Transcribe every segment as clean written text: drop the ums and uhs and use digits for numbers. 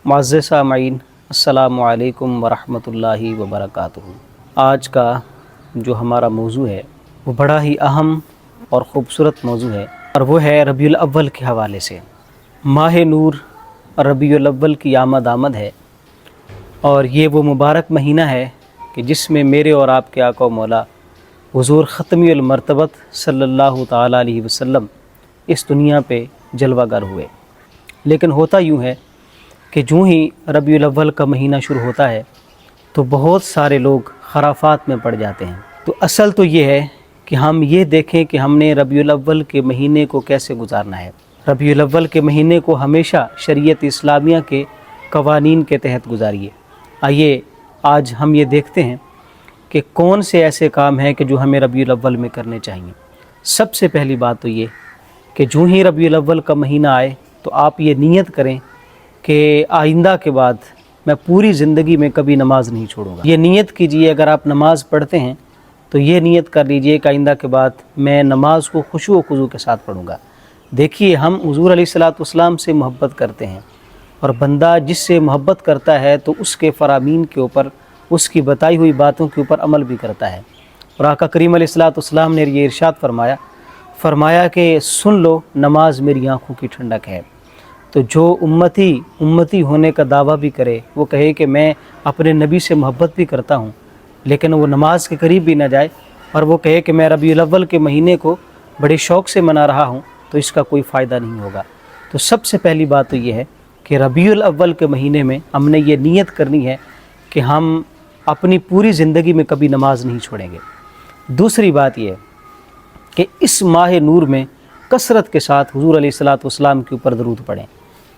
मुअज़्ज़ज़ सामईन, अस्सलामु अलैकुम वरहमतुल्लाहि वबरकातुहू। आज का जो हमारा मौजू है वो बड़ा ही अहम और ख़ूबसूरत मौजू है, और वो है रबीउल अव्वल के हवाले से। माह नूर रबीउल अव्वल की आमद है, और ये वो मुबारक महीना है कि जिसमें मेरे और आपके आका मौला हुज़ूर ख़त्मुल मरतबत सल्लल्लाहु ताला अलैहि वसल्लम इस दुनिया पे जलवागर हुए। लेकिन होता यूँ है कि जो ही रबीउल अव्वल का महीना शुरू होता है तो बहुत सारे लोग खराफात में पड़ जाते हैं। तो असल तो ये है कि हम ये देखें कि हमने रबीउल अव्वल के महीने को कैसे गुजारना है। रबीउल अव्वल के महीने को हमेशा शरीयत इस्लामिया के कवानीन के तहत गुजारिए। आइए आज हम ये देखते हैं कि कौन से ऐसे काम हैं कि जो हमें रबीउल अव्वल में करने चाहिए। सबसे पहली बात तो ये कि जो ही रबीउल अव्वल का महीना आए तो आप ये नीयत करें कि आइंदा के बाद मैं पूरी ज़िंदगी में कभी नमाज़ नहीं छोड़ूंगा। ये नीयत कीजिए, अगर आप नमाज़ पढ़ते हैं तो ये नीयत कर लीजिए कि आइंदा के बाद मैं नमाज को खुशू व खुजू के साथ पढ़ूंगा। देखिए, हम हुज़ूर अलैहिस्सलाम से मोहब्बत करते हैं, और बंदा जिससे मोहब्बत करता है तो उसके फ़रामीन के ऊपर, उसकी बताई हुई बातों के ऊपर अमल भी करता है। और आका करीम अलैहिस्सलाम ने ये इरशाद फरमाया कि सुन लो, नमाज मेरी आँखों की ठंडक है। तो जो उम्मती होने का दावा भी करे, वो कहे कि मैं अपने नबी से मोहब्बत भी करता हूँ, लेकिन वो नमाज के करीब भी ना जाए, और वो कहे कि मैं रबीउल अव्वल के महीने को बड़े शौक़ से मना रहा हूँ, तो इसका कोई फ़ायदा नहीं होगा। तो सबसे पहली बात तो ये है कि रबीउल अव्वल के महीने में हमने ये नीयत करनी है कि हम अपनी पूरी ज़िंदगी में कभी नमाज नहीं छोड़ेंगे। दूसरी बात ये है कि इस माह नूर में कसरत के साथ हुज़ूर अलैहिस्सलाम के ऊपर दरूद पढ़ें।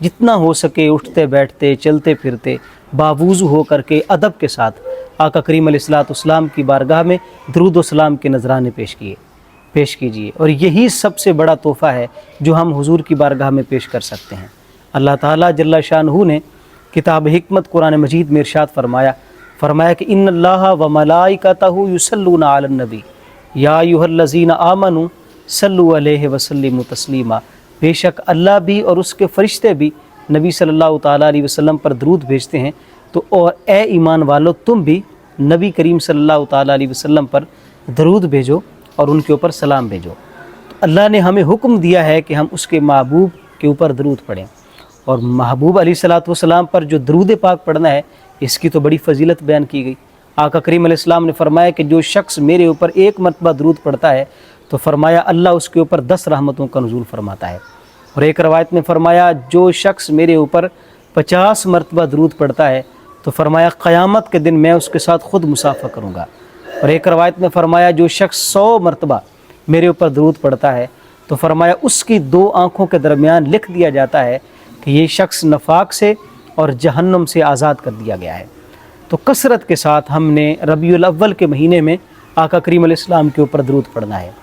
जितना हो सके उठते बैठते चलते फिरते बावुज़ू हो करके अदब के साथ आका करीम अलैहिस्सलाम की बारगाह में दरूद व सलाम के नजराने पेश कीजिए। और यही सबसे बड़ा तोहफ़ा है जो हम हुज़ूर की बारगाह में पेश कर सकते हैं। अल्लाह ताला जल्ला शानहू ने किताब हिकमत कुरान मजीद में इरशाद फरमाया कि इन्नल्लाह व मलाइकतहू युसल्लूना अलन नबी या अय्युहल्लज़ीना आमनू सल्लु अलैहि वसल्लिमु तस्लीमा। बेशक अल्लाह भी और उसके फ़रिश्ते भी नबी सल्लल्लाहु ताला अलैहि वसल्लम पर दरूद भेजते हैं, तो और ए ईमान वालों, तुम भी नबी करीम सल्लल्लाहु ताला अलैहि वसल्लम पर दरूद भेजो और उनके ऊपर सलाम भेजो। तो अल्लाह ने हमें हुक्म दिया है कि हम उसके महबूब के ऊपर दरूद पढ़ें, और महबूब अलैहिस्सलाम पर जो दरूद पाक पढ़ना है, इसकी तो बड़ी फजीलत बयान की गई। आका करीम अलैहिस्सलाम ने फरमाया कि जो शख्स मेरे ऊपर एक मरतबा दरूद पढ़ता है तो फरमाया अल्लाह उसके ऊपर 10 रहमतों का नुज़ूल फरमाता है। और एक रवायत में फरमाया जो शख्स मेरे ऊपर 50 मरतबा दरूद पढ़ता है तो फरमाया क़यामत के दिन मैं उसके साथ ख़ुद मुसाफ़ा करूँगा। और एक रवायत में फरमाया जो शख्स 100 मरतबा मेरे ऊपर दरूद पढ़ता है तो फरमाया उसकी 2 आँखों के दरमियान लिख दिया जाता है कि ये शख्स नफाक से और जहन्नम से आज़ाद कर दिया गया है। तो कसरत के साथ हमने रबीउल अव्वल के महीने में आका करीम अलैहिस्सलाम के ऊपर दरूद पढ़ना है।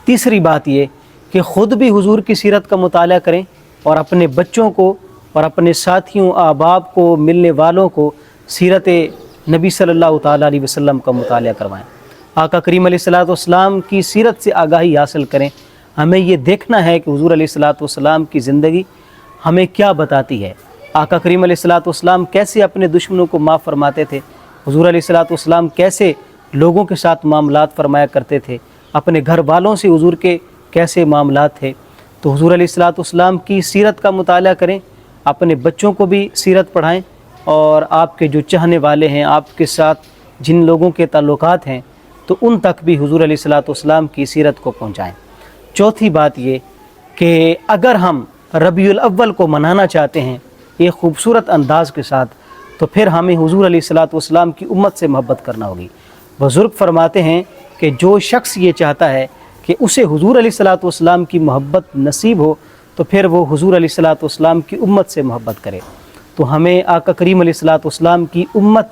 तीसरी बात ये कि ख़ुद भी हुज़ूर की सीरत का मुताला करें, और अपने बच्चों को और अपने साथियों अहबाब को, मिलने वालों को सीरत नबी सल्लल्लाहु ताला अलैहि वसल्लम का मुताला करवाएं। आका करीम अलैहिस्सलाम की सीरत से आगाही हासिल करें। हमें ये देखना है कि हुज़ूर अलैहिस्सलाम की ज़िंदगी हमें क्या बताती है। आका करीम अलैहिस्सलाम कैसे अपने दुश्मनों को माफ़ फरमाते थे, हुज़ूर अलैहिस्सलाम कैसे लोगों के साथ मामलात फरमाया करते थे, अपने घर वालों से हुज़ूर के कैसे मामलात थे। तो हुज़ूर अलैहिस्सलाम की सीरत का मुताला करें, अपने बच्चों को भी सीरत पढ़ाएं, और आपके जो चाहने वाले हैं, आपके साथ जिन लोगों के ताल्लुकात हैं, तो उन तक भी हुज़ूर अलैहिस्सलाम की सीरत को पहुँचाएँ। चौथी बात ये कि अगर हम रबीउल अव्वल को मनाना चाहते हैं एक ख़ूबसूरत अंदाज़ के साथ, तो फिर हमें हुज़ूर अलैहिस्सलाम की उम्मत से मोहब्बत करना होगी। बुज़ुर्ग फरमाते हैं कि जो शख्स ये चाहता है कि उसे हुज़ूर अलैहिस्सलाम की मोहब्बत नसीब हो, तो फिर वो हुज़ूर अलैहिस्सलाम की उम्मत से मोहब्बत करे। तो हमें आका करीम अलैहिस्सलाम की उम्मत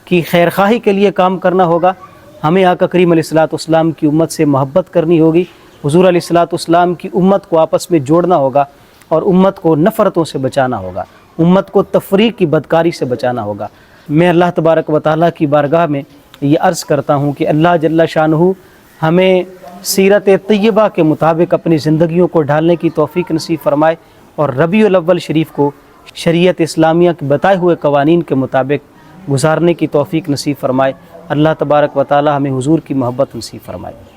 की खैरखाही के लिए काम करना होगा। हमें आका करीम अलैहिस्सलाम की उम्मत से मोहब्बत करनी होगी। हुज़ूर अलैहिस्सलाम की उम्मत को आपस में जोड़ना होगा, और उम्मत को नफ़रतों से बचाना होगा, उम्मत को तफरीक़ की बदकारी से बचाना होगा। मैं अल्लाह तबारक व तआला की बारगाह में ये अर्ज़ करता हूँ कि अल्लाह जल्ला शानहू हमें सीरत तय्यबा के मुताबिक अपनी ज़िंदगियों को ढालने की तौफ़ीक नसीब फ़रमाए, और रबीउल अव्वल शरीफ को شریعت اسلامیہ کے بتائے ہوئے قوانین کے مطابق گزارنے کی توفیق نصیب فرمائے۔ اللہ تبارک و تعالی ہمیں حضور کی محبت نصیب فرمائے۔